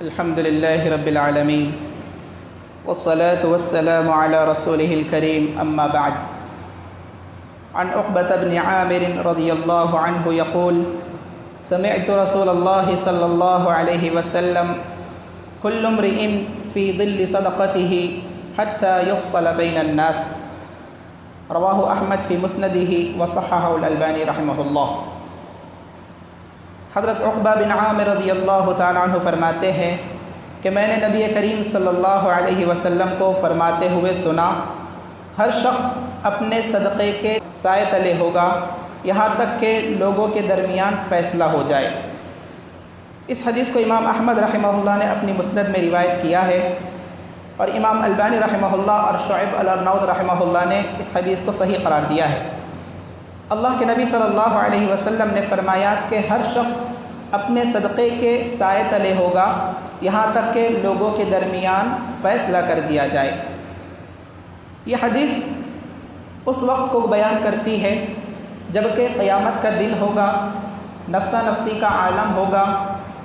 الحمد لله رب العالمين والصلاة والسلام على رسوله الكريم أما بعد. عن عقبة بن عامر رضي الله عنه يقول: سمعت رسول الله صلى الله عليه وسلم: كل امرئ في ظل صدقته حتى يفصل بين الناس. رواه احمد في مسنده وصححه الالبانی رحمہ اللہ. حضرت عقبہ بن عامر رضی اللہ تعالیٰ عنہ فرماتے ہیں کہ میں نے نبی کریم صلی اللہ علیہ وسلم کو فرماتے ہوئے سنا: ہر شخص اپنے صدقے کے سائے تلے ہوگا یہاں تک کہ لوگوں کے درمیان فیصلہ ہو جائے. اس حدیث کو امام احمد رحمہ اللہ نے اپنی مسند میں روایت کیا ہے، اور امام البانی رحمہ اللہ اور شعیب الارناؤط رحمہ اللہ نے اس حدیث کو صحیح قرار دیا ہے. اللہ کے نبی صلی اللہ علیہ وسلم نے فرمایا کہ ہر شخص اپنے صدقے کے سائے تلے ہوگا یہاں تک کہ لوگوں کے درمیان فیصلہ کر دیا جائے. یہ حدیث اس وقت کو بیان کرتی ہے جب کہ قیامت کا دن ہوگا، نفسا نفسی کا عالم ہوگا،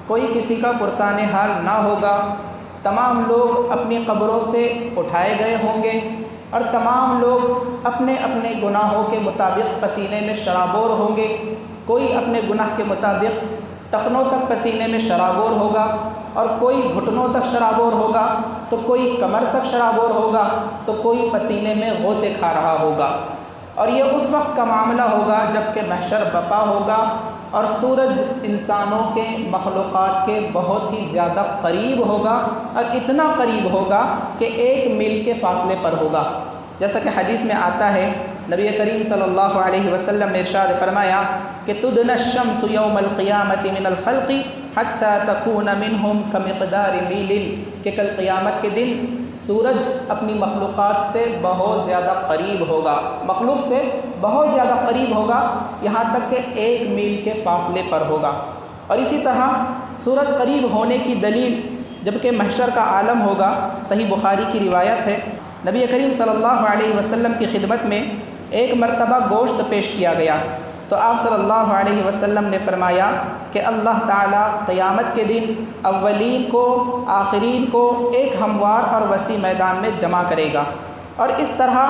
کوئی کسی کا پرسان حال نہ ہوگا، تمام لوگ اپنی قبروں سے اٹھائے گئے ہوں گے، اور تمام لوگ اپنے اپنے گناہوں کے مطابق پسینے میں شرابور ہوں گے. کوئی اپنے گناہ کے مطابق ٹخنوں تک پسینے میں شرابور ہوگا، اور کوئی گھٹنوں تک شرابور ہوگا، تو کوئی کمر تک شرابور ہوگا، تو کوئی پسینے میں غوطے کھا رہا ہوگا. اور یہ اس وقت کا معاملہ ہوگا جب کہ محشر بپا ہوگا اور سورج انسانوں کے مخلوقات کے بہت ہی زیادہ قریب ہوگا، اور اتنا قریب ہوگا کہ 1 میل کے فاصلے پر ہوگا. جیسا کہ حدیث میں آتا ہے، نبی کریم صلی اللہ علیہ وسلم نے ارشاد فرمایا کہ تدنى الشمس یوم القیامت من الخلق حتی تکون منہم کمقدار میل، کہ کل قیامت کے دن سورج اپنی مخلوقات سے بہت زیادہ قریب ہوگا، مخلوق سے بہت زیادہ قریب ہوگا، یہاں تک کہ 1 میل کے فاصلے پر ہوگا. اور اسی طرح سورج قریب ہونے کی دلیل جب کہ محشر کا عالم ہوگا، صحیح بخاری کی روایت ہے، نبی کریم صلی اللہ علیہ وسلم کی خدمت میں ایک مرتبہ گوشت پیش کیا گیا، تو آپ صلی اللہ علیہ وسلم نے فرمایا کہ اللہ تعالیٰ قیامت کے دن اولین کو آخرین کو ایک ہموار اور وسیع میدان میں جمع کرے گا، اور اس طرح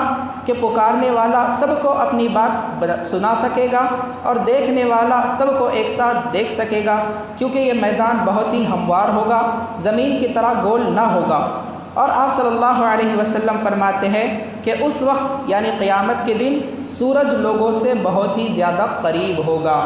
کہ پکارنے والا سب کو اپنی بات سنا سکے گا اور دیکھنے والا سب کو ایک ساتھ دیکھ سکے گا، کیونکہ یہ میدان بہت ہی ہموار ہوگا، زمین کی طرح گول نہ ہوگا. اور آپ صلی اللہ علیہ وسلم فرماتے ہیں کہ اس وقت یعنی قیامت کے دن سورج لوگوں سے بہت ہی زیادہ قریب ہوگا.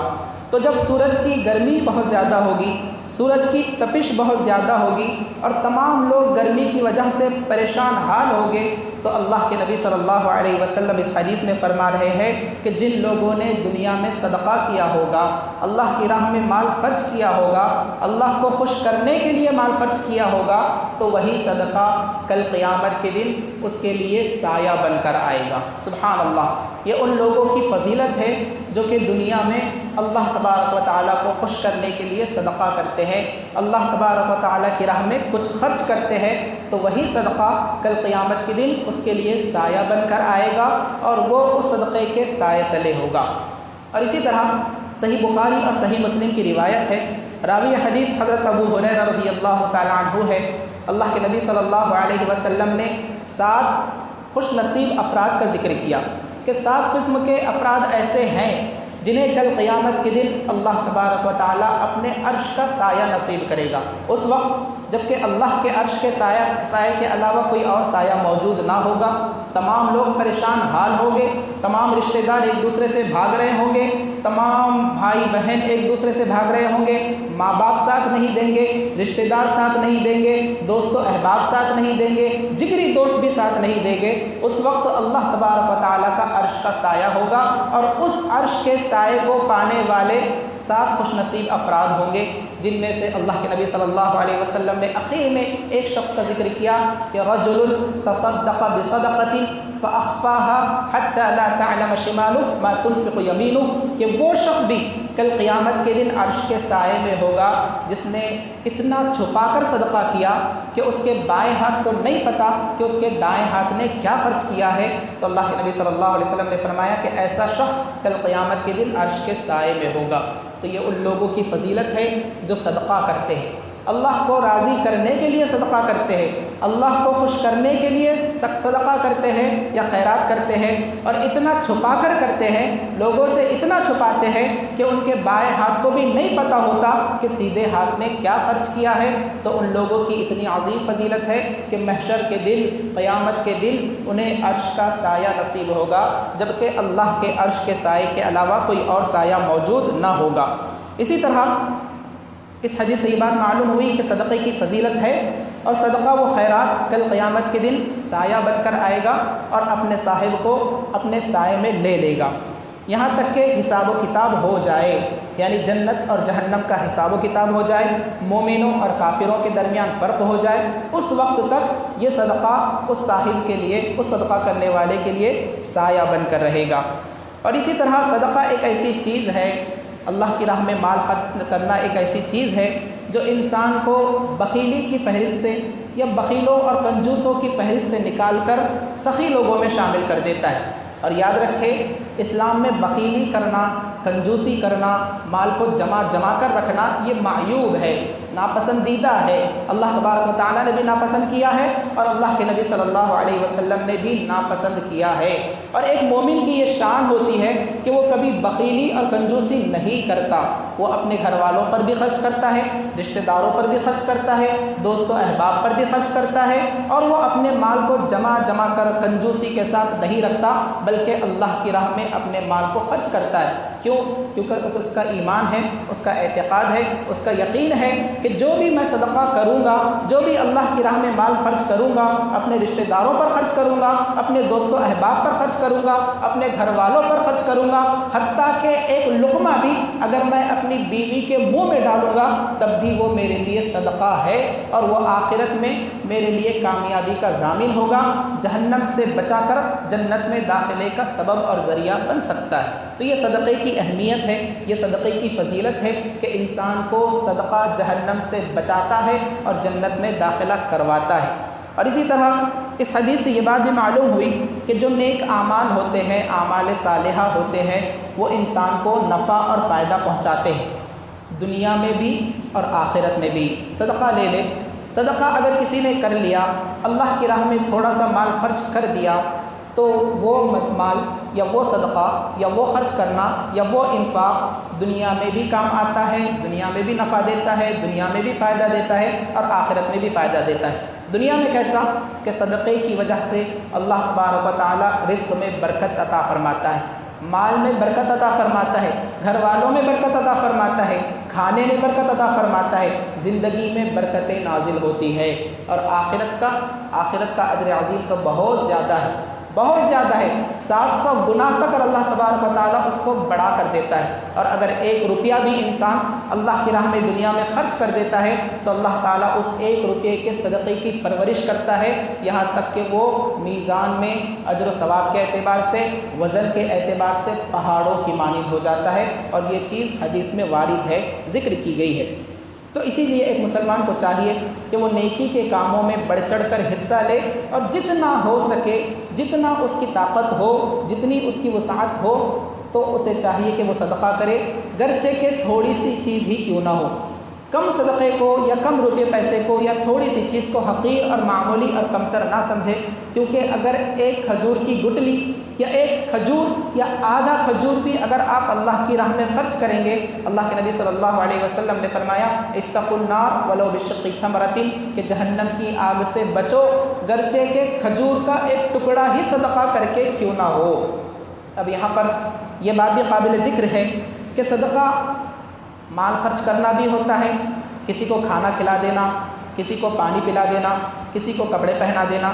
تو جب سورج کی گرمی بہت زیادہ ہوگی، سورج کی تپش بہت زیادہ ہوگی، اور تمام لوگ گرمی کی وجہ سے پریشان حال ہوں گے، تو اللہ کے نبی صلی اللہ علیہ وسلم اس حدیث میں فرما رہے ہیں کہ جن لوگوں نے دنیا میں صدقہ کیا ہوگا، اللہ کی راہ میں مال خرچ کیا ہوگا، اللہ کو خوش کرنے کے لیے مال خرچ کیا ہوگا، تو وہی صدقہ کل قیامت کے دن اس کے لیے سایہ بن کر آئے گا. سبحان اللہ. یہ ان لوگوں کی فضیلت ہے جو کہ دنیا میں اللہ تبارک و تعالیٰ کو خوش کرنے کے لیے صدقہ کرتے ہیں، اللہ تبارک و تعالیٰ کی راہ میں کچھ خرچ کرتے ہیں، تو وہی صدقہ کل قیامت کے دن اس کے لیے سایہ بن کر آئے گا، اور وہ اس صدقے کے سائے تلے ہوگا. اور اسی طرح صحیح بخاری اور صحیح مسلم کی روایت ہے، راوی حدیث حضرت ابو ہریرہ رضی اللہ تعالیٰ عنہ ہے. اللہ کے نبی صلی اللہ علیہ وسلم نے 7 خوش نصیب افراد کا ذکر کیا کہ 7 قسم کے افراد ایسے ہیں جنہیں کل قیامت کے دن اللہ تبارک و تعالیٰ اپنے عرش کا سایہ نصیب کرے گا. اس وقت جب کہ اللہ کے عرش کے سایہ کے علاوہ کوئی اور سایہ موجود نہ ہوگا، تمام لوگ پریشان حال ہوں گے، تمام رشتہ دار ایک دوسرے سے بھاگ رہے ہوں گے، تمام بھائی بہن ایک دوسرے سے بھاگ رہے ہوں گے، ماں باپ ساتھ نہیں دیں گے، رشتہ دار ساتھ نہیں دیں گے، دوست و احباب ساتھ نہیں دیں گے، جگری دوست بھی ساتھ نہیں دیں گے. اس وقت اللہ تبارک و تعالیٰ کا عرش کا سایہ ہوگا، اور اس عرش کے سائے کو پانے والے 7 خوش نصیب افراد ہوں گے، جن میں سے اللہ کے نبی صلی اللہ علیہ وسلم نے آخر میں ایک شخص کا ذکر کیا کہ رجل تصدق بصدقۃ فاخفاها حتى لا تعلم شماله ما تنفق يمينه، کہ وہ شخص بھی کل قیامت کے دن عرش کے سائے میں ہوگا جس نے اتنا چھپا کر صدقہ کیا کہ اس کے بائیں ہاتھ کو نہیں پتہ کہ اس کے دائیں ہاتھ نے کیا خرچ کیا ہے. تو اللہ کے نبی صلی اللہ علیہ وسلم نے فرمایا کہ ایسا شخص کل قیامت کے دن عرش کے سائے میں ہوگا. تو یہ ان لوگوں کی فضیلت ہے جو صدقہ کرتے ہیں. اللہ کو راضی کرنے کے لیے صدقہ کرتے ہیں، اللہ کو خوش کرنے کے لیے صدقہ کرتے ہیں یا خیرات کرتے ہیں، اور اتنا چھپا کر کرتے ہیں، لوگوں سے اتنا چھپاتے ہیں کہ ان کے بائیں ہاتھ کو بھی نہیں پتہ ہوتا کہ سیدھے ہاتھ نے کیا خرچ کیا ہے، تو ان لوگوں کی اتنی عظیم فضیلت ہے کہ محشر کے دن، قیامت کے دن انہیں عرش کا سایہ نصیب ہوگا، جبکہ اللہ کے عرش کے سائے کے علاوہ کوئی اور سایہ موجود نہ ہوگا۔ اسی طرح اس حدیث سے یہ بات معلوم ہوئی کہ صدقے کی فضیلت ہے، اور صدقہ وہ خیرات کل قیامت کے دن سایہ بن کر آئے گا اور اپنے صاحب کو اپنے سائے میں لے لے گا، یہاں تک کہ حساب و کتاب ہو جائے، یعنی جنت اور جہنم کا حساب و کتاب ہو جائے، مومنوں اور کافروں کے درمیان فرق ہو جائے، اس وقت تک یہ صدقہ اس صاحب کے لیے، اس صدقہ کرنے والے کے لیے سایہ بن کر رہے گا۔ اور اسی طرح صدقہ ایک ایسی چیز ہے، اللہ کی راہ میں مال خرچ کرنا ایک ایسی چیز ہے جو انسان کو بخیلی کی فہرست سے یا بخیلوں اور کنجوسوں کی فہرست سے نکال کر سخی لوگوں میں شامل کر دیتا ہے۔ اور یاد رکھے، اسلام میں بخیلی کرنا، کنجوسی کرنا، مال کو جمع کر رکھنا، یہ معیوب ہے، ناپسندیدہ ہے، اللہ تبارک و تعالیٰ نے بھی ناپسند کیا ہے اور اللہ کے نبی صلی اللہ علیہ وسلم نے بھی ناپسند کیا ہے۔ اور ایک مومن کی یہ شان ہوتی ہے کہ وہ کبھی بخیلی اور کنجوسی نہیں کرتا، وہ اپنے گھر والوں پر بھی خرچ کرتا ہے، رشتہ داروں پر بھی خرچ کرتا ہے، دوست و احباب پر بھی خرچ کرتا ہے، اور وہ اپنے مال کو جمع کر کنجوسی کے ساتھ نہیں رکھتا، بلکہ اللہ کی راہ میں اپنے مال کو خرچ کرتا ہے۔ کیونکہ اس کا ایمان ہے، اس کا اعتقاد ہے، اس کا یقین ہے کہ جو بھی میں صدقہ کروں گا، جو بھی اللہ کی راہ میں مال خرچ کروں گا، اپنے رشتہ داروں پر خرچ کروں گا، اپنے دوست و احباب پر خرچ کروں گا، اپنے گھر والوں پر خرچ کروں گا، حتیٰ کہ ایک لقمہ بھی اگر میں اپنی بیوی کے منہ میں ڈالوں گا تب بھی وہ میرے لیے صدقہ ہے، اور وہ آخرت میں میرے لیے کامیابی کا ضامن ہوگا، جہنم سے بچا کر جنت میں داخلے کا سبب اور ذریعہ بن سکتا ہے۔ تو یہ صدقے کی اہمیت ہے، یہ صدقے کی فضیلت ہے کہ انسان کو صدقہ جہنم سے بچاتا ہے اور جنت میں داخلہ کرواتا ہے۔ اور اسی طرح اس حدیث سے یہ بات بھی معلوم ہوئی کہ جو نیک اعمال ہوتے ہیں، اعمال صالحہ ہوتے ہیں، وہ انسان کو نفع اور فائدہ پہنچاتے ہیں، دنیا میں بھی اور آخرت میں بھی۔ صدقہ لے لے، صدقہ اگر کسی نے کر لیا، اللہ کی راہ میں تھوڑا سا مال خرچ کر دیا، تو وہ مال یا وہ صدقہ یا وہ خرچ کرنا یا وہ انفاق دنیا میں بھی کام آتا ہے، دنیا میں بھی نفع دیتا ہے، دنیا میں بھی فائدہ دیتا ہے اور آخرت میں بھی فائدہ دیتا ہے۔ دنیا میں کیسا کہ صدقے کی وجہ سے اللہ تبارک و تعالیٰ رزق میں برکت عطا فرماتا ہے، مال میں برکت عطا فرماتا ہے، گھر والوں میں برکت عطا فرماتا ہے، کھانے میں برکت عطا فرماتا ہے، زندگی میں برکتیں نازل ہوتی ہے۔ اور آخرت کا اجر عظیم تو بہت زیادہ ہے، بہت زیادہ ہے، 700 گنا تک اور اللہ تبارک و تعالیٰ اس کو بڑھا کر دیتا ہے۔ اور اگر 1 روپیہ بھی انسان اللہ کی راہ میں دنیا میں خرچ کر دیتا ہے تو اللہ تعالیٰ اس 1 روپے کے صدقے کی پرورش کرتا ہے، یہاں تک کہ وہ میزان میں اجر و ثواب کے اعتبار سے، وزن کے اعتبار سے پہاڑوں کی مانند ہو جاتا ہے، اور یہ چیز حدیث میں وارد ہے، ذکر کی گئی ہے۔ تو اسی لیے ایک مسلمان کو چاہیے کہ وہ نیکی کے کاموں میں بڑھ چڑھ کر حصہ لے، اور جتنا ہو سکے، جتنا اس کی طاقت ہو، جتنی اس کی وسعت ہو، تو اسے چاہیے کہ وہ صدقہ کرے، گرچہ کہ تھوڑی سی چیز ہی کیوں نہ ہو۔ کم صدقے کو یا کم روپے پیسے کو یا تھوڑی سی چیز کو حقیر اور معمولی اور کمتر نہ سمجھے، کیونکہ اگر ایک کھجور کی گٹلی یا ایک کھجور یا آدھا کھجور بھی اگر آپ اللہ کی راہ میں خرچ کریں گے، اللہ کے نبی صلی اللہ علیہ وسلم نے فرمایا اتقوا النار ولو بشق تمرۃ، کہ جہنم کی آگ سے بچو گرچہ کہ کھجور کا ایک ٹکڑا ہی صدقہ کر کے کیوں نہ ہو۔ اب یہاں پر یہ بات بھی قابل ذکر ہے کہ صدقہ مال خرچ کرنا بھی ہوتا ہے، کسی کو کھانا کھلا دینا، کسی کو پانی پلا دینا، کسی کو کپڑے پہنا دینا۔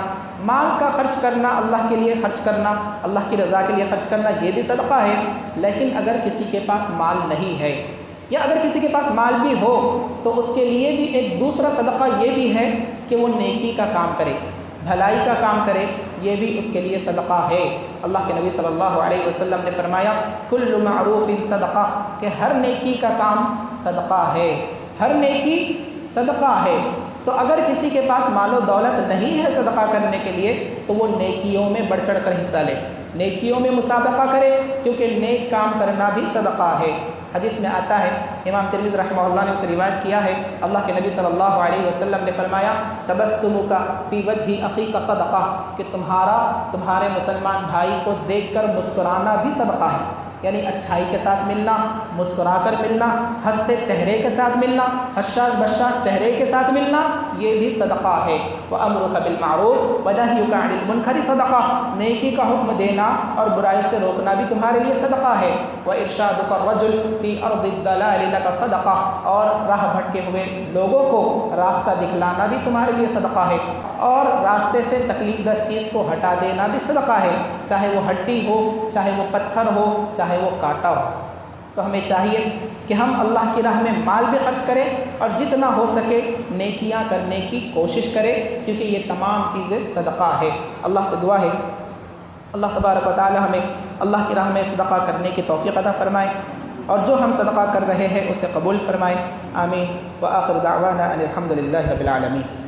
مال کا خرچ کرنا، اللہ کے لیے خرچ کرنا، اللہ کی رضا کے لیے خرچ کرنا، یہ بھی صدقہ ہے۔ لیکن اگر کسی کے پاس مال نہیں ہے، یا اگر کسی کے پاس مال بھی ہو، تو اس کے لیے بھی ایک دوسرا صدقہ یہ بھی ہے کہ وہ نیکی کا کام کرے، بھلائی کا کام کرے، یہ بھی اس کے لیے صدقہ ہے۔ اللہ کے نبی صلی اللہ علیہ وسلم نے فرمایا کل معروف صدقہ، کہ ہر نیکی کا کام صدقہ ہے، ہر نیکی صدقہ ہے۔ تو اگر کسی کے پاس مال و دولت نہیں ہے صدقہ کرنے کے لیے، تو وہ نیکیوں میں بڑھ چڑھ کر حصہ لے، نیکیوں میں مسابقہ کرے، کیونکہ نیک کام کرنا بھی صدقہ ہے۔ حدیث میں آتا ہے، امام ترمذی رحمہ اللہ نے اسے روایت کیا ہے، اللہ کے نبی صلی اللہ علیہ وسلم نے فرمایا تبسمک فی وجہ اخیک صدقہ، کہ تمہارے مسلمان بھائی کو دیکھ کر مسکرانا بھی صدقہ ہے، یعنی اچھائی کے ساتھ ملنا، مسکرا کر ملنا، ہنستے چہرے کے ساتھ ملنا، حشاش بشاش چہرے کے ساتھ ملنا، یہ بھی صدقہ ہے۔ وَأَمْرُكَ بِالْمَعْرُوفِ وَنَهْيُكَ عَنِ الْمُنْكَرِ صدقہ، نیکی کا حکم دینا اور برائی سے روکنا بھی تمہارے لیے صدقہ ہے۔ وَإِرْشَادُكَ الرَّجُلِ فِي أَرْضِ الضَّلَالِ لَكَ صدقہ، اور راہ بھٹکے ہوئے لوگوں کو راستہ دکھلانا بھی تمہارے لیے صدقہ ہے، اور راستے سے تکلیف دہ چیز کو ہٹا دینا بھی صدقہ ہے، چاہے وہ ہڈی ہو، چاہے وہ پتھر ہو، چاہے وہ کانٹا ہو۔ تو ہمیں چاہیے کہ ہم اللہ کی راہ میں مال بھی خرچ کریں اور جتنا ہو سکے نیکیاں کرنے کی کوشش کریں، کیونکہ یہ تمام چیزیں صدقہ ہے۔ اللہ سے دعا ہے اللہ تبارک و تعالی ہمیں اللہ کی راہ میں صدقہ کرنے کی توفیق عطا فرمائے، اور جو ہم صدقہ کر رہے ہیں اسے قبول فرمائے، آمین۔ وآخر دعوانا ان الحمد للہ رب العالمین۔